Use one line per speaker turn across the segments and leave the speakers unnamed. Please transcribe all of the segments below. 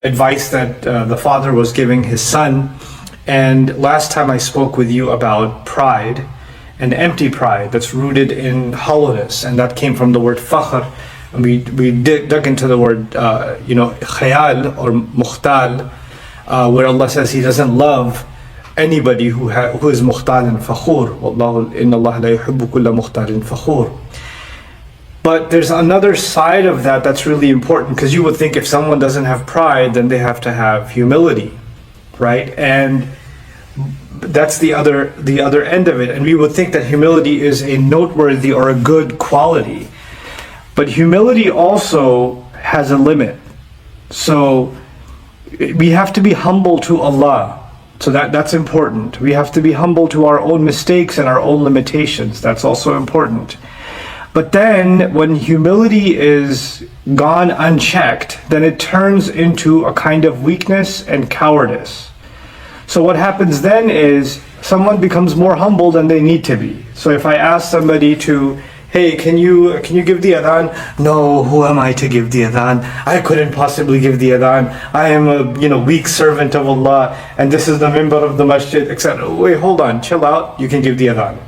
advice that the father was giving his son. And last time I spoke with you about pride, and empty pride that's rooted in hollowness, and that came from the word fakhr. And we dug into the word khayal or mukhtal, where Allah says He doesn't love anybody who is mukhtal and fakhur. Wallahu inna Allah la yuhibbu kulla mukhtalin fakhur. But there's another side of that that's really important, because you would think if someone doesn't have pride, then they have to have humility, right? And that's the other end of it. And we would think that humility is a noteworthy or a good quality. But humility also has a limit. So we have to be humble to Allah. So that's important. We have to be humble to our own mistakes and our own limitations. That's also important. But then when humility is gone unchecked, then it turns into a kind of weakness and cowardice. So what happens then is someone becomes more humble than they need to be. So if I ask somebody to, hey, can you give the adhan? No, who am I to give the adhan? I couldn't possibly give the adhan. I am a weak servant of Allah, and this is the member of the masjid, etc. Wait, hold on, chill out. You can give the adhan.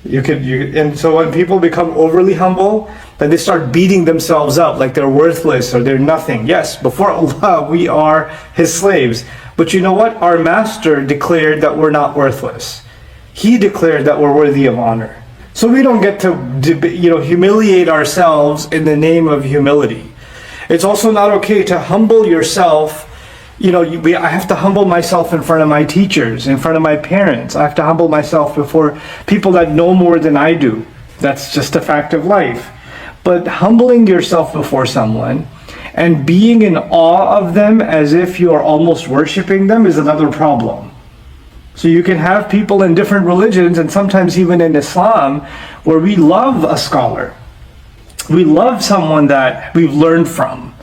And so when people become overly humble, then they start beating themselves up like they're worthless or they're nothing. Yes, before Allah we are His slaves. But you know what? Our Master declared that we're not worthless. He declared that we're worthy of honor. So we don't get to humiliate ourselves in the name of humility. It's also not okay to humble yourself. I have to humble myself in front of my teachers, in front of my parents. I have to humble myself before people that know more than I do. That's just a fact of life. But humbling yourself before someone and being in awe of them as if you are almost worshiping them is another problem. So you can have people in different religions, and sometimes even in Islam, where we love a scholar. We love someone that we've learned from.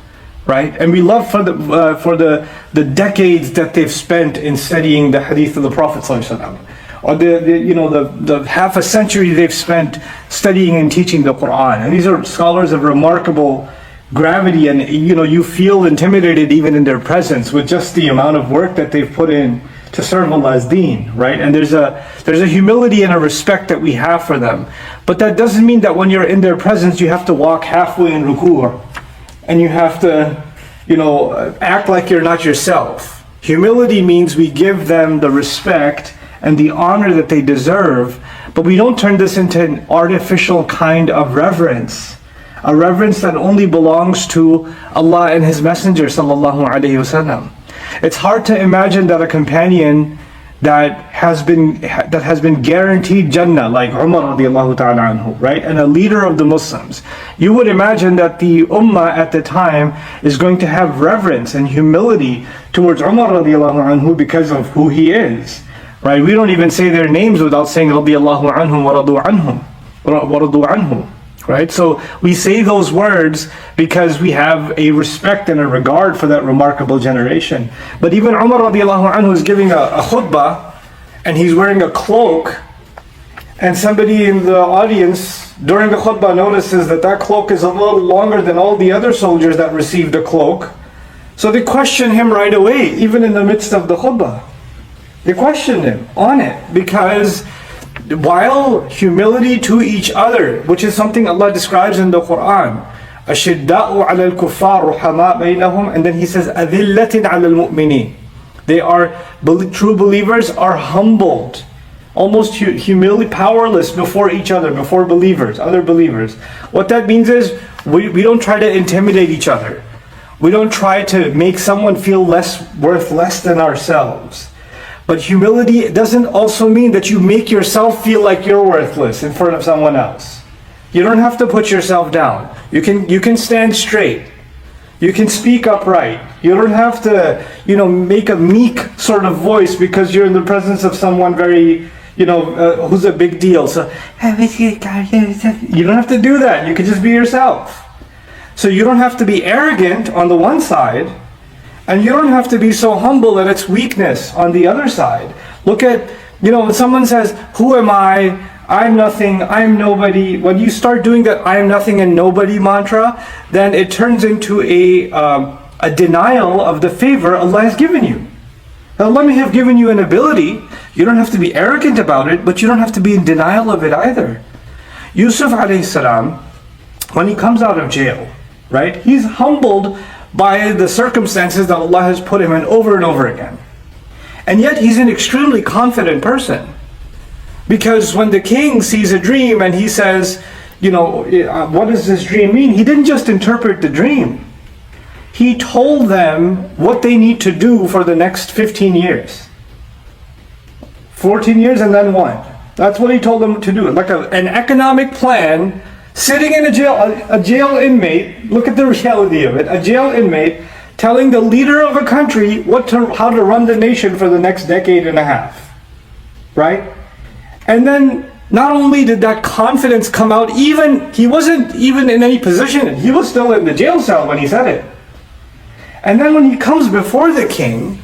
Right, and we love for the decades that they've spent in studying the hadith of the Prophet ﷺ, or the half a century they've spent studying and teaching the Quran. And these are scholars of remarkable gravity, and you feel intimidated even in their presence with just the amount of work that they've put in to serve Allah's deen, right? And there's a humility and a respect that we have for them. But that doesn't mean that when you're in their presence you have to walk halfway in ruku'. And you have to, act like you're not yourself. Humility means we give them the respect and the honor that they deserve, but we don't turn this into an artificial kind of reverence. A reverence that only belongs to Allah and His Messenger sallallahu alaihi wasallam. It's hard to imagine that a companion that has been guaranteed Jannah, like Umar radiallahu ta'ala anhu, right? And a leader of the Muslims. You would imagine that the Ummah at the time is going to have reverence and humility towards Umar radiallahu anhu because of who he is, right? We don't even say their names without saying radiallahu anhum wa radu anhum. Right? So we say those words because we have a respect and a regard for that remarkable generation. But even Umar radiallahu anhu is giving a khutbah, and he's wearing a cloak, and somebody in the audience during the khutbah notices that cloak is a little longer than all the other soldiers that received a cloak. So they question him right away, even in the midst of the khutbah. They questioned him on it, because while humility to each other, which is something Allah describes in the Quran, أَشِدَّاءُ عَلَى الْكُفَّارِ رُحَمَاء بَيْنَهُم, and then He says أَذِلَّةٍ عَلَى الْمُؤْمِنِينَ. They are, true believers are humbled, almost powerless before each other, before believers, other believers. What that means is we don't try to intimidate each other. We don't try to make someone feel worth less than ourselves. But humility doesn't also mean that you make yourself feel like you're worthless in front of someone else. You don't have to put yourself down. You can stand straight. You can speak upright. You don't have to, make a meek sort of voice because you're in the presence of someone very, who's a big deal. So you don't have to do that. You can just be yourself. So you don't have to be arrogant on the one side, and you don't have to be so humble that it's weakness on the other side. Look at, when someone says, who am I? I'm nothing, I'm nobody. When you start doing that I am nothing and nobody mantra, then it turns into a a denial of the favor Allah has given you. Allah may have given you an ability. You don't have to be arrogant about it, but you don't have to be in denial of it either. Yusuf alayhi salam, when he comes out of jail, right, he's humbled by the circumstances that Allah has put him in over and over again. And yet he's an extremely confident person. Because when the king sees a dream and he says, what does this dream mean? He didn't just interpret the dream. He told them what they need to do for the next 15 years. 14 years and then one. That's what he told them to do. Like an economic plan, sitting in a jail inmate, look at the reality of it, a jail inmate telling the leader of a country how to run the nation for the next decade and a half. Right? And then not only did that confidence come out, he wasn't even in any position. He was still in the jail cell when he said it. And then when he comes before the king,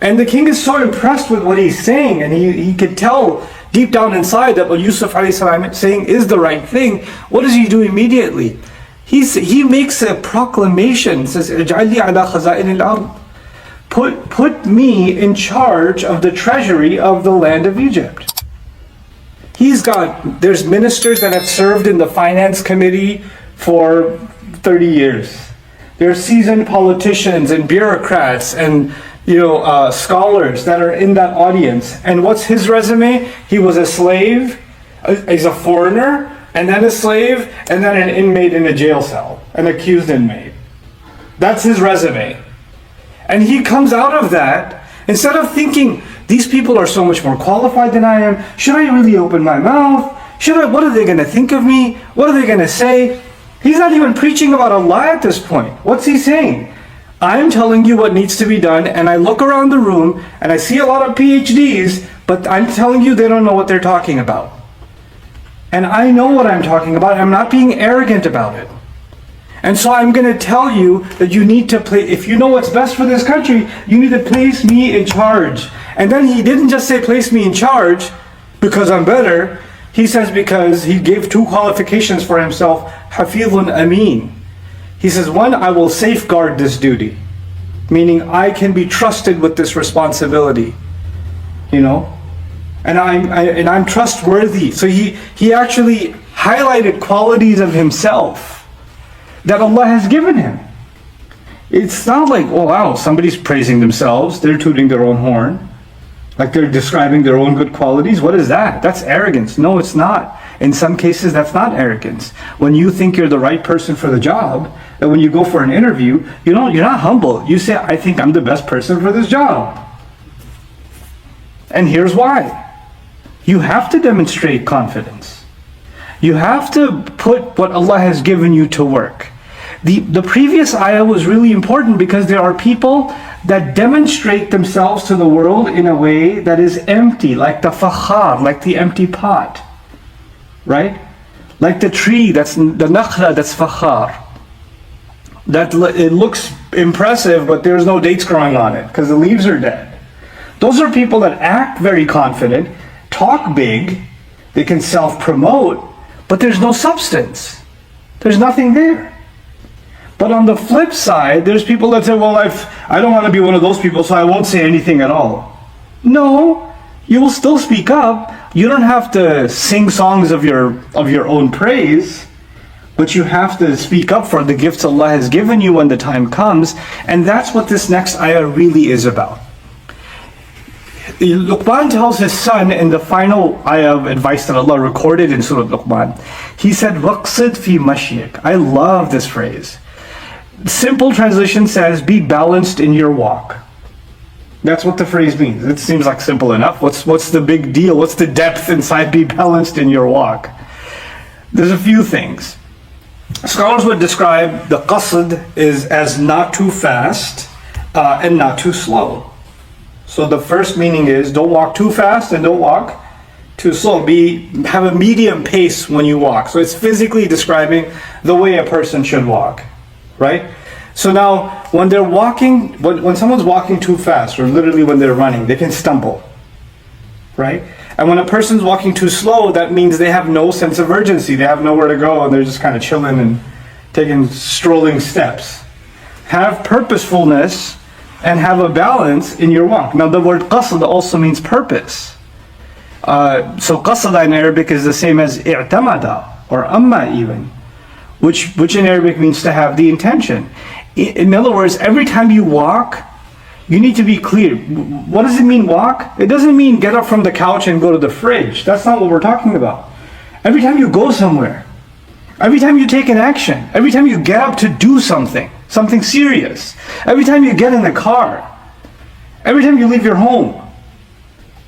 and the king is so impressed with what he's saying, and he could tell deep down inside that what Yusuf a.s. is saying is the right thing, what does he do immediately? He makes a proclamation, says, "Ij'alni ala khaza'in al-ard." Put me in charge of the treasury of the land of Egypt. There's ministers that have served in the finance committee for 30 years. There are seasoned politicians and bureaucrats and scholars that are in that audience. And what's his resume? He was a slave, he's a foreigner, and then a slave, and then an inmate in a jail cell, an accused inmate. That's his resume. And he comes out of that, instead of thinking, these people are so much more qualified than I am, should I really open my mouth? What are they going to think of me? What are they going to say? He's not even preaching about Allah at this point. What's he saying? I'm telling you what needs to be done, and I look around the room and I see a lot of PhDs, but I'm telling you they don't know what they're talking about. And I know what I'm talking about. I'm not being arrogant about it. And so I'm going to tell you that you need to if you know what's best for this country, you need to place me in charge. And then he didn't just say place me in charge because I'm better. He says because he gave two qualifications for himself, Hafidhun Ameen. He says, one, I will safeguard this duty, meaning I can be trusted with this responsibility, and I'm trustworthy. So he actually highlighted qualities of himself that Allah has given him. It's not like, oh wow, somebody's praising themselves, they're tooting their own horn, like they're describing their own good qualities. What is that? That's arrogance. No, it's not. In some cases, that's not arrogance. When you think you're the right person for the job, and when you go for an interview, you're not humble. You say, I think I'm the best person for this job. And here's why. You have to demonstrate confidence. You have to put what Allah has given you to work. The previous ayah was really important because there are people that demonstrate themselves to the world in a way that is empty, like the fakhar, like the empty pot. Right? Like the tree, that's the nakhla, that's fakhar. That it looks impressive, but there's no dates growing on it because the leaves are dead. Those are people that act very confident, talk big, they can self-promote, but there's no substance. There's nothing there. But on the flip side, there's people that say, well, I don't want to be one of those people, so I won't say anything at all. No, you will still speak up. You don't have to sing songs of your own praise, but you have to speak up for the gifts Allah has given you when the time comes. And that's what this next ayah really is about. Luqman tells his son in the final ayah of advice that Allah recorded in Surah Luqman, he said, "Waqsid fi mashyik." I love this phrase. Simple translation says, be balanced in your walk. That's what the phrase means. It seems like simple enough. What's the big deal? What's the depth inside be balanced in your walk? There's a few things. Scholars would describe the qasd as not too fast and not too slow. So the first meaning is don't walk too fast and don't walk too slow. Have a medium pace when you walk. So it's physically describing the way a person should walk. Right? So now, when they're walking, when someone's walking too fast, or literally when they're running, they can stumble. Right? And when a person's walking too slow, that means they have no sense of urgency. They have nowhere to go, and they're just kind of chilling and taking strolling steps. have purposefulness, and have a balance in your walk. Now the word qasd also means purpose. So qasada in Arabic is the same as i'tamada or amma even, which in Arabic means to have the intention. In other words, every time you walk, you need to be clear. What does it mean walk? It doesn't mean get up from the couch and go to the fridge. That's not what we're talking about. Every time you go somewhere, every time you take an action, every time you get up to do something serious, every time you get in the car, every time you leave your home,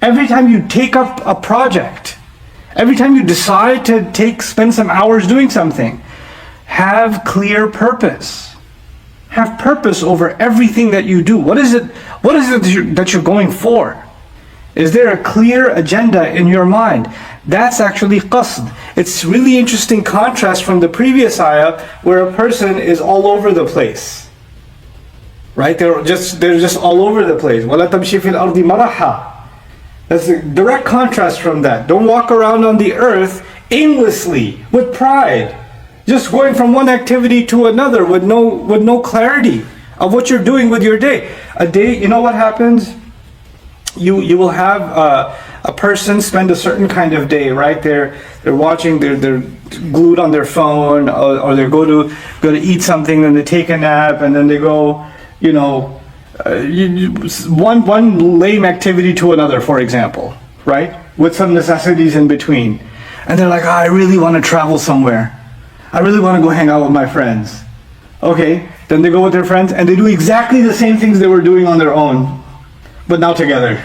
every time you take up a project, every time you decide to spend some hours doing something, have clear purpose. Have purpose over everything that you do. What is it that you're going for? Is there a clear agenda in your mind? That's actually qasd. It's really interesting contrast from the previous ayah where a person is all over the place. Right? They're just all over the place. وَلَا تَمْشِي فِي الْأَرْضِ مَرَحًا. That's a direct contrast from that. Don't walk around on the earth aimlessly, with pride. Just going from one activity to another with no clarity of what you're doing with your day. A day, you know what happens? You will have a person spend a certain kind of day, right? They're watching, they're glued on their phone, or they go to eat something, then they take a nap, and then they go, one lame activity to another, for example, right? With some necessities in between. And they're like, I really want to travel somewhere. I really want to go hang out with my friends. Okay, then they go with their friends and they do exactly the same things they were doing on their own, but now together.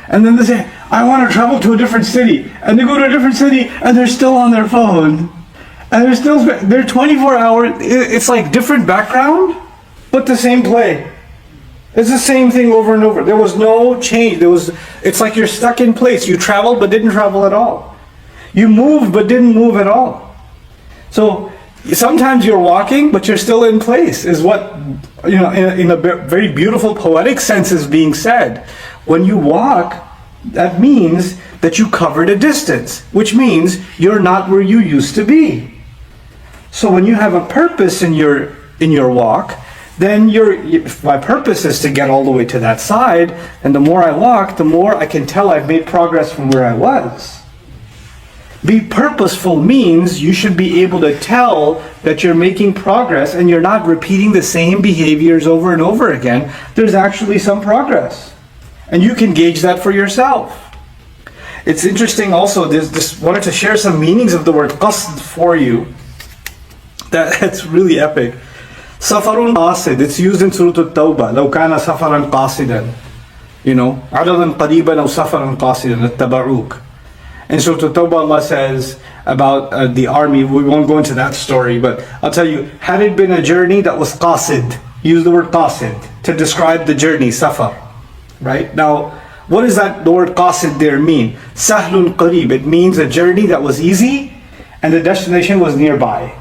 And then they say, I want to travel to a different city. And they go to a different city and they're still on their phone. And they're 24 hours, it's like different background, but the same play. It's the same thing over and over. There was no change. It's like you're stuck in place. You traveled but didn't travel at all. You moved but didn't move at all. So sometimes you're walking, but you're still in place, is what, in a very beautiful poetic sense is being said. When you walk, that means that you covered a distance, which means you're not where you used to be. So when you have a purpose in your walk, then my purpose is to get all the way to that side, and the more I walk, the more I can tell I've made progress from where I was. Be purposeful means you should be able to tell that you're making progress and you're not repeating the same behaviors over and over again. There's actually some progress. And you can gauge that for yourself. It's interesting also, wanted to share some meanings of the word qasd for you. That's really epic. Safarun qasid, it's used in Surah At-Tawbah. لو كان سفرا قاصدا. عرضا قريبا أو سفرا قاصدا اتبعوك. And so Tawbah, Allah says about the army, we won't go into that story, but I'll tell you, had it been a journey that was qasid, use the word qasid to describe the journey, safar, right? Now, what does the word qasid there mean? Sahlun qarib, it means a journey that was easy and the destination was nearby.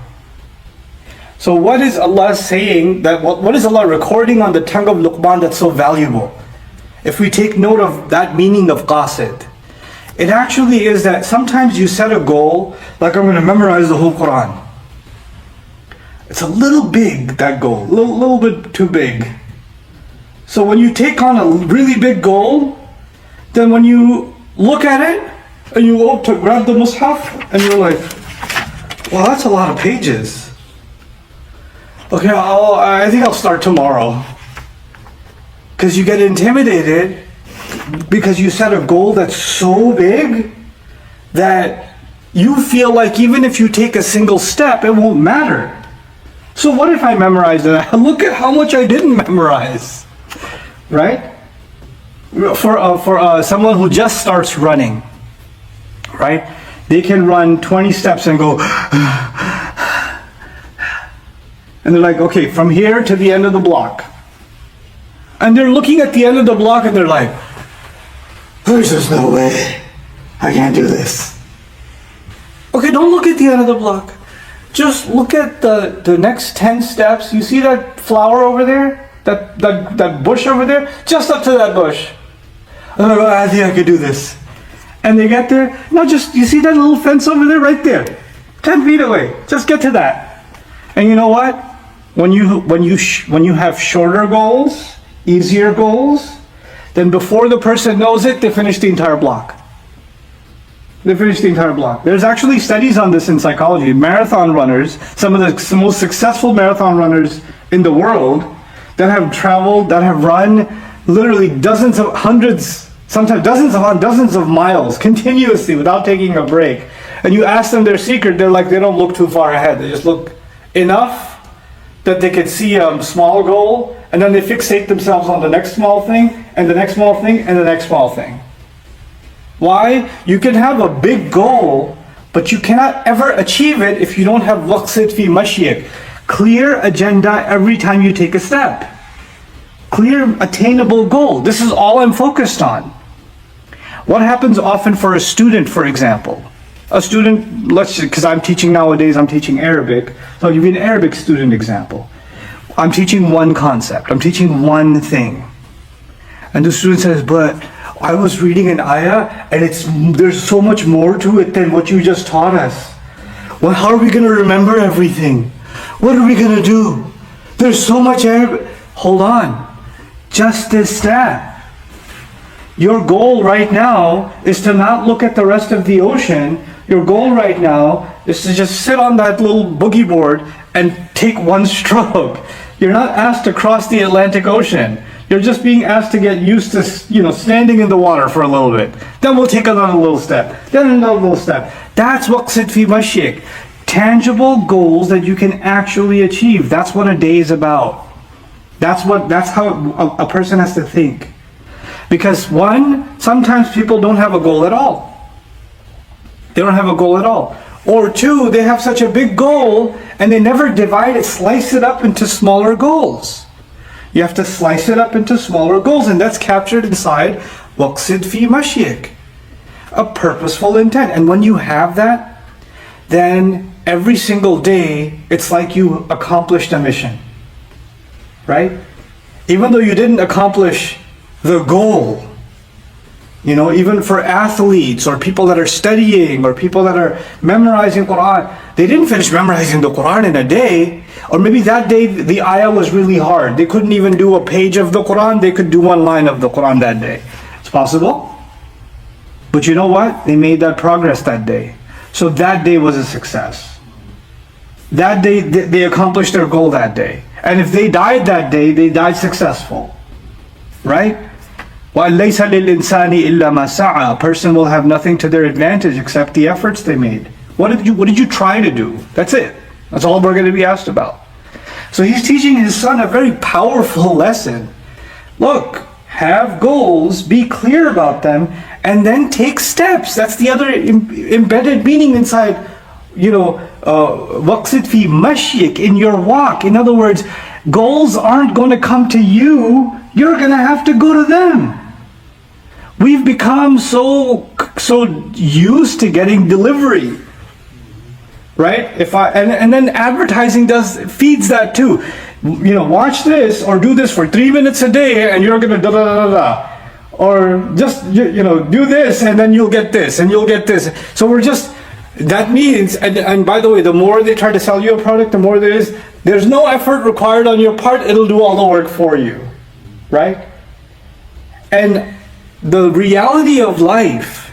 So what is Allah saying, what is Allah recording on the tongue of Luqman that's so valuable? If we take note of that meaning of qasid, it actually is that sometimes you set a goal, like I'm going to memorize the whole Quran. It's a little big, that goal, a little bit too big. So when you take on a really big goal, then when you look at it, and you go to grab the mushaf, and you're like, well, that's a lot of pages. Okay, I think I'll start tomorrow. Because you get intimidated, because you set a goal that's so big that you feel like even if you take a single step, it won't matter. So what if I memorize it? Look at how much I didn't memorize, right? For someone who just starts running, right? They can run 20 steps and go, and they're like, okay, from here to the end of the block. And they're looking at the end of the block and they're like, there's just no way. I can't do this. Okay, don't look at the end of the block. Just look at the next 10 steps. You see that flower over there? That bush over there? Just up to that bush. And they're like, I think I could do this. And they get there. No, just, you see that little fence over there? Right there. 10 feet away. Just get to that. And you know what? when you have shorter goals, easier goals, then before the person knows it, they finish the entire block. They finish the entire block. There's actually studies on this in psychology. Marathon runners, some of the most successful marathon runners in the world, that have traveled, that have run literally dozens of hundreds, sometimes dozens of miles continuously without taking a break. And you ask them their secret, they're like, they don't look too far ahead. They just look enough that they can see a small goal, and then they fixate themselves on the next small thing, and the next small thing, and the next small thing. Why? You can have a big goal, but you cannot ever achieve it if you don't have waqsid fi mashyik. Clear agenda every time you take a step. Clear, attainable goal. This is all I'm focused on. What happens often for a student, for example? A student, because I'm teaching nowadays, I'm teaching Arabic. So I'll give you an Arabic student example. I'm teaching one concept. I'm teaching one thing. And the student says, but I was reading an ayah and there's so much more to it than what you just taught us. Well, how are we going to remember everything? What are we going to do? There's so much Arabic. Hold on. Just this step. Your goal right now is to not look at the rest of the ocean. Your goal right now is to just sit on that little boogie board and take one stroke. You're not asked to cross the Atlantic Ocean. You're just being asked to get used to, standing in the water for a little bit. Then we'll take another little step. Then another little step. That's waqsid fi mashyik. Tangible goals that you can actually achieve. That's what a day is about. That's how a person has to think. Because one, sometimes people don't have a goal at all. They don't have a goal at all. Or two, they have such a big goal and they never divide it, slice it up into smaller goals. You have to slice it up into smaller goals, and that's captured inside waqsid fi mashyik. A purposeful intent. And when you have that, then every single day, it's like you accomplished a mission. Right? Even though you didn't accomplish the goal, even for athletes or people that are studying or people that are memorizing Quran, they didn't finish memorizing the Quran in a day. Or maybe that day the ayah was really hard. They couldn't even do a page of the Quran. They could do one line of the Quran that day. It's possible. But you know what? They made that progress that day. So that day was a success. That day they accomplished their goal that day. And if they died that day, they died successful. Right? وَلَيْسَ لِلْإِنسَانِ إِلَّا مَا سَعَى. A person will have nothing to their advantage except the efforts they made. What did you try to do? That's it. That's all we're going to be asked about. So he's teaching his son a very powerful lesson. Look, have goals, be clear about them, and then take steps. That's the other embedded meaning inside, waqsid fi mashyik, in your walk. In other words, goals aren't going to come to you. You're going to have to go to them. We've become so used to getting delivery. Right? And then advertising feeds that too. Watch this or do this for 3 minutes a day and you're gonna da da da da da. Or just do this and then you'll get this and you'll get this. So that means, and by the way, the more they try to sell you a product, the more there's no effort required on your part, it'll do all the work for you. Right? And the reality of life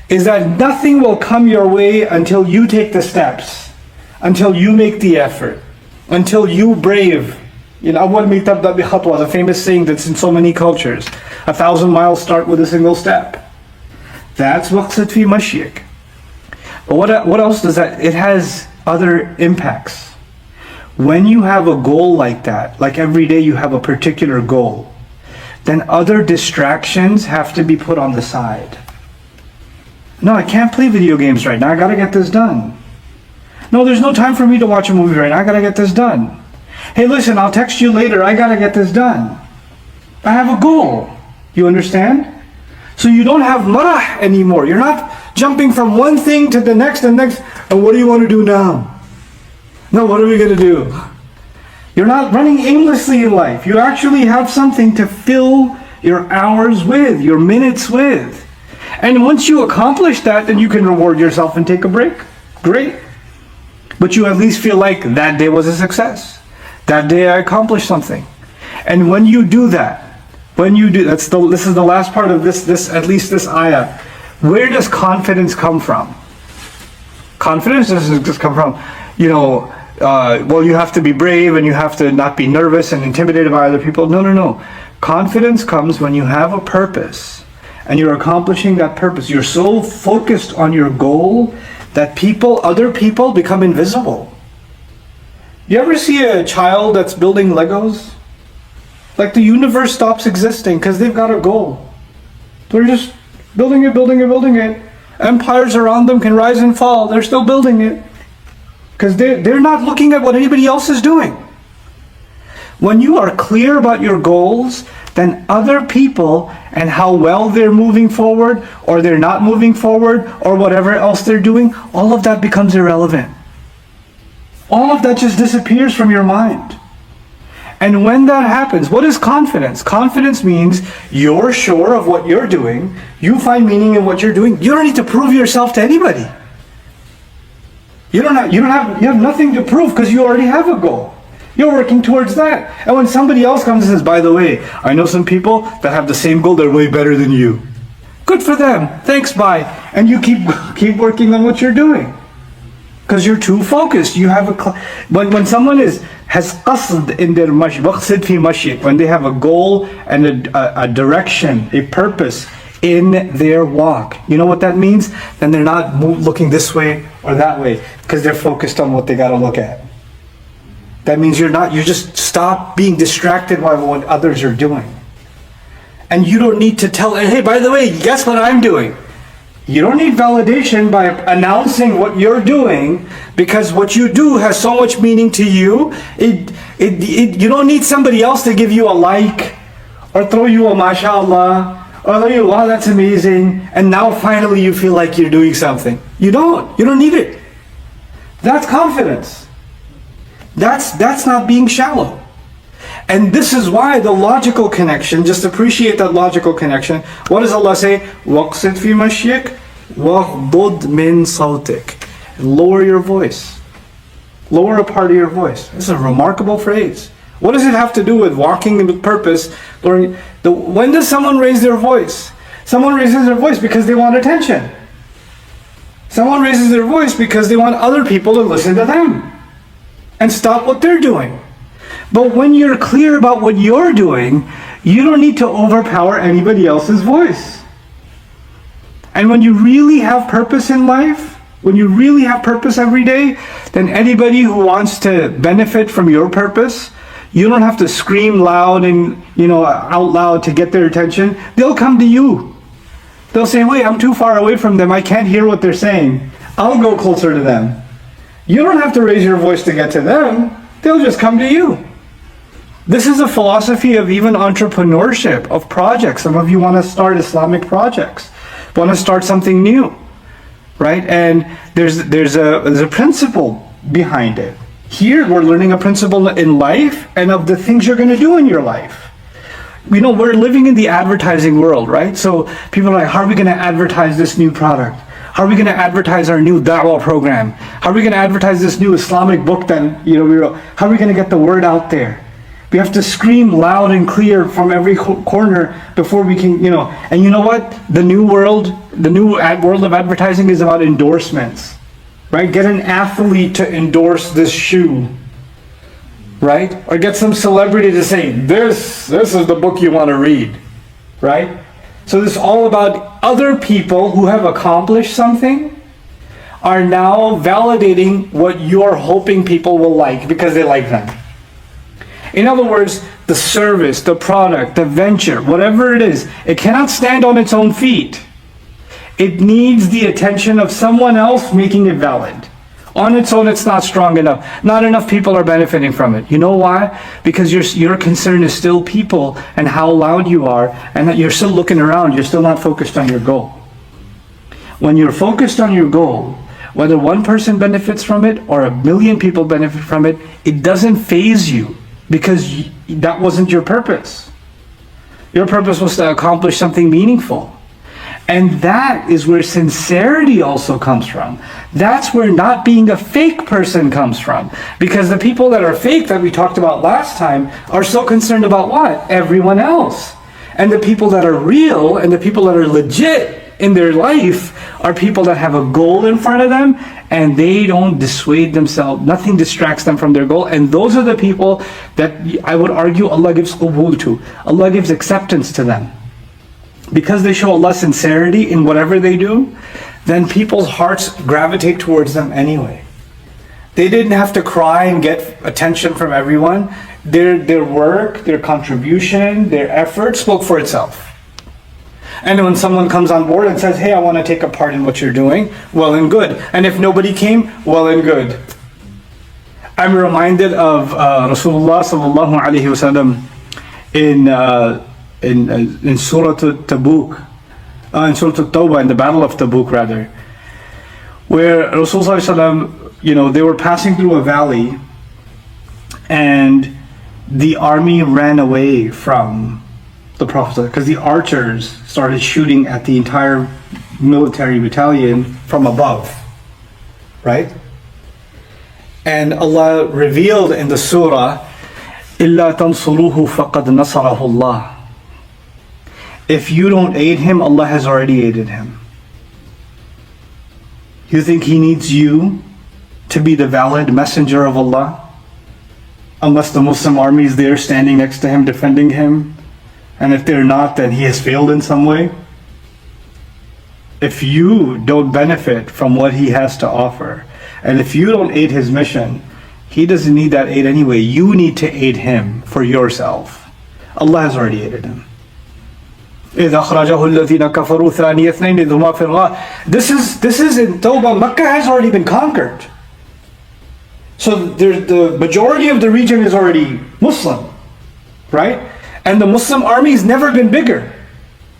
is that nothing will come your way until you take the steps, until you make the effort, until you brave. أول ما تبدأ بخطوة, a famous saying that's in so many cultures. 1,000 miles start with a single step. That's waqsid fi mashyik. But what else does that? It has other impacts. When you have a goal like that, like every day you have a particular goal, then other distractions have to be put on the side. No, I can't play video games right now. I gotta get this done. No, there's no time for me to watch a movie right now. I gotta get this done. Hey, listen, I'll text you later. I gotta get this done. I have a goal. You understand? So you don't have marah anymore. You're not jumping from one thing to the next and next. And what do you want to do now? No, what are we gonna do? You're not running aimlessly in life. You actually have something to fill your hours with, your minutes with. And once you accomplish that, then you can reward yourself and take a break. Great. But you at least feel like that day was a success. That day I accomplished something. And when you do that, this is the last part of this at least this ayah. Where does confidence come from? Confidence doesn't just come from, well, you have to be brave and you have to not be nervous and intimidated by other people. No. Confidence comes when you have a purpose and you're accomplishing that purpose. You're so focused on your goal that other people become invisible. You ever see a child that's building Legos? Like the universe stops existing because they've got a goal. They're just building it. Empires around them can rise and fall. They're still building it. Because they're not looking at what anybody else is doing. When you are clear about your goals, then other people and how well they're moving forward, or they're not moving forward, or whatever else they're doing, all of that becomes irrelevant. All of that just disappears from your mind. And when that happens, what is confidence? Confidence means you're sure of what you're doing. You find meaning in what you're doing. You don't need to prove yourself to anybody. You have nothing to prove because you already have a goal. You're working towards that. And when somebody else comes and says, by the way, I know some people that have the same goal, they're way better than you. Good for them. Thanks, bye. And you keep working on what you're doing. Because you're too focused. You have when someone has qasd in their waqsid fi mashik, when they have a goal and a direction, a purpose in their walk. You know what that means? Then they're not looking this way or that way because they're focused on what they got to look at. That means you just stop being distracted by what others are doing. And you don't need to tell, hey, by the way, guess what I'm doing? You don't need validation by announcing what you're doing, because what you do has so much meaning to you. You don't need somebody else to give you a like or throw you a mashallah or throw you, wow, that's amazing, and now finally you feel like you're doing something. You don't need it. That's confidence. That's not being shallow. And this is why the logical connection, just appreciate that logical connection. What does Allah say? وَقْصِدْ فِي مَشْيِكَ وَغْضُضْ مِنْ صَوْتِكَ. Lower your voice. Lower a part of your voice. This is a remarkable phrase. What does it have to do with walking with purpose? When does someone raise their voice? Someone raises their voice because they want attention. Someone raises their voice because they want other people to listen to them and stop what they're doing. But when you're clear about what you're doing, you don't need to overpower anybody else's voice. And when you really have purpose in life, when you really have purpose every day, then anybody who wants to benefit from your purpose, you don't have to scream loud and out loud to get their attention. They'll come to you. They'll say, wait, I'm too far away from them. I can't hear what they're saying. I'll go closer to them. You don't have to raise your voice to get to them. They'll just come to you. This is a philosophy of even entrepreneurship, of projects. Some of you want to start Islamic projects, want to start something new, right? And there's a principle behind it. Here we're learning a principle in life and of the things you're going to do in your life. We're living in the advertising world, right? So people are like, how are we going to advertise this new product? How are we going to advertise our new da'wah program? How are we going to advertise this new Islamic book that we wrote? How are we going to get the word out there? We have to scream loud and clear from every corner before we can, And you know what? The new world of advertising is about endorsements, right? Get an athlete to endorse this shoe, right? Or get some celebrity to say, this is the book you want to read, right? So this is all about other people who have accomplished something are now validating what you're hoping people will like because they like them. In other words, the service, the product, the venture, whatever it is, it cannot stand on its own feet. It needs the attention of someone else making it valid. On its own, it's not strong enough. Not enough people are benefiting from it. You know why? Because your concern is still people and how loud you are, and that you're still looking around. You're still not focused on your goal. When you're focused on your goal, whether one person benefits from it or 1,000,000 people benefit from it, it doesn't faze you. Because that wasn't your purpose. Your purpose was to accomplish something meaningful. And that is where sincerity also comes from. That's where not being a fake person comes from. Because the people that are fake that we talked about last time are so concerned about what? Everyone else. And the people that are real and the people that are legit in their life are people that have a goal in front of them and they don't dissuade themselves. Nothing distracts them from their goal. And those are the people that I would argue Allah gives qubul to. Allah gives acceptance to them. Because they show Allah sincerity in whatever they do, then people's hearts gravitate towards them anyway. They didn't have to cry and get attention from everyone. Their work, their contribution, their effort spoke for itself. And when someone comes on board and says, hey, I want to take a part in what you're doing, well and good. And if nobody came, well and good. I'm reminded of Rasulullah sallallahu alaihi wasallam in Surah Tabuk, in Surah Tawbah, in the Battle of Tabuk rather, where Rasulullah sallallahu they were passing through a valley and the army ran away from the Prophet because the archers started shooting at the entire military battalion from above, right? And Allah revealed in the surah, إِلَّا تَنْصُرُوهُ فَقَدْ نَصَرَهُ اللَّهُ. If you don't aid him, Allah has already aided him. You think he needs you to be the valid messenger of Allah? Unless the Muslim army is there standing next to him, defending him. And if they're not, then he has failed in some way. If you don't benefit from what he has to offer, and if you don't aid his mission, he doesn't need that aid anyway. You need to aid him for yourself. Allah has already aided him. إِذْ أَخْرَجَهُ الَّذِينَ كَفَرُوا ثَانِيَ اثْنَيْنِ إِذْ هُمَا فِي الْغَارِ. This is in Tawbah. Makkah has already been conquered. So the majority of the region is already Muslim, right? And the Muslim army's never been bigger.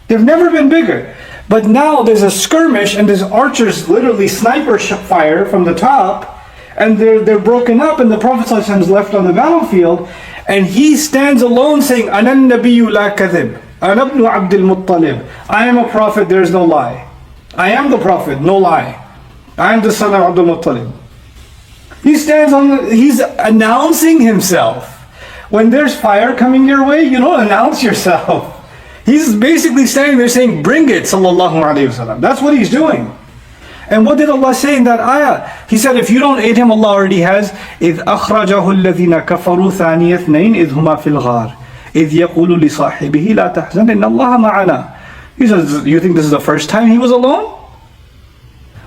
They've never been bigger. But now there's a skirmish and there's archers literally sniper fire from the top, and they're broken up, and the Prophet ﷺ is left on the battlefield, and he stands alone saying, أَنَا النَّبِيُّ لَا كَذِبْ أَنَا ابْنُ عَبْدِ الْمُطَّلِبِ. I am a prophet, there is no lie. I am the prophet, no lie. I am the son of Abdul Muttalib. He stands he's announcing himself. When there's fire coming your way, you don't announce yourself. He's basically standing there saying, bring it, sallallahu alayhi wasallam. That's what he's doing. And what did Allah say in that ayah? He said, if you don't aid him, Allah already has. إِذْ أَخْرَجَهُ الَّذِينَ كَفَرُوا ثَانِيَ اثْنَيْنِ إِذْ هُمَا فِي الْغَارِ إِذْ يَقُولُ لِصَاحِبِهِ لَا تَحْزَنْ إِنَّ اللَّهَ مَعَنَا. He says, you think this is the first time he was alone?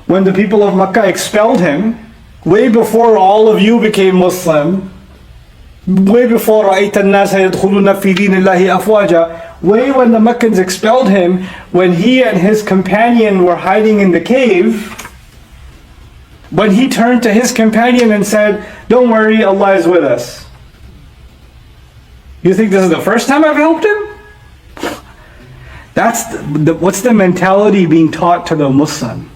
When the people of Makkah expelled him, way before all of you became Muslim, way before رَأَيْتَ النَّاسَ يَدْخُلُونَ فِي دِينِ اللَّهِ أَفْوَاجًا, way when the Meccans expelled him, when he and his companion were hiding in the cave, when he turned to his companion and said, don't worry, Allah is with us. You think this is the first time I've helped him? That's what's the mentality being taught to the Muslim?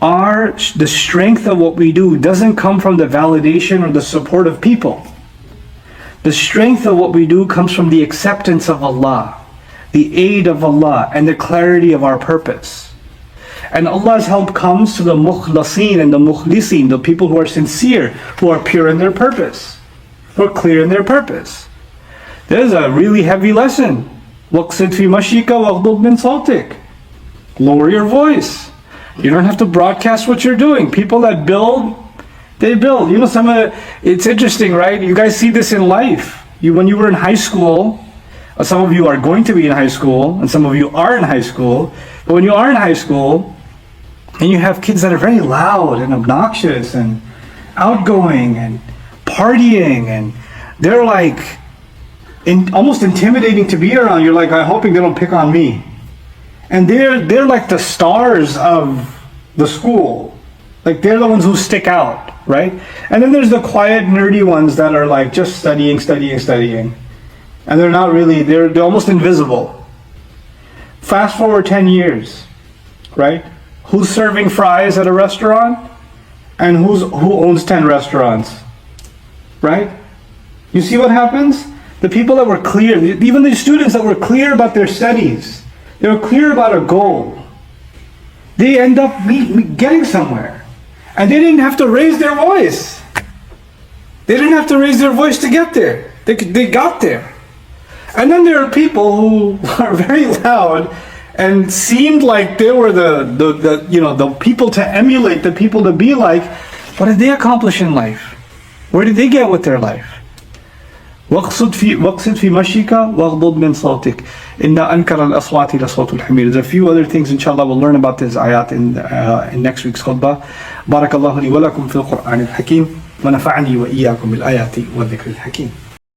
The strength of what we do doesn't come from the validation or the support of people. The strength of what we do comes from the acceptance of Allah, the aid of Allah, and the clarity of our purpose. And Allah's help comes to the mukhlasin and the mukhlisin, the people who are sincere, who are pure in their purpose, who are clear in their purpose. There's a really heavy lesson. وَقْصِدْ فِي مَشْيِكَ وَغْضُضْ مِنْ صَوْتِكَ. Lower your voice. You don't have to broadcast what you're doing. People that build, they build. You know, it's interesting, right? You guys see this in life. When you were in high school, some of you are going to be in high school, and some of you are in high school. But when you are in high school, and you have kids that are very loud and obnoxious and outgoing and partying, and they're like almost intimidating to be around. You're like, I'm hoping they don't pick on me. And they're like the stars of the school. Like they're the ones who stick out, right? And then there's the quiet, nerdy ones that are like just studying. And they're not really, they're almost invisible. Fast forward 10 years, right? Who's serving fries at a restaurant? And who owns 10 restaurants? Right? You see what happens? The people that were clear, even the students that were clear about their studies, They were clear about a goal. They end up getting somewhere. And they didn't have to raise their voice. They didn't have to raise their voice to get there. They got there. And then there are people who are very loud and seemed like they were the people to emulate, the people to be like. What did they accomplish in life? Where did they get with their life? واقصد في مشيك واغضض من صوتك إن أنكر الأصوات لصوت الحمير. There's a few other things inshallah we'll learn about this ayat in next week's khutbah. بارك الله لي ولكم في القرآن الحكيم ونفعني وإياكم بالآيات والذكر الحكيم.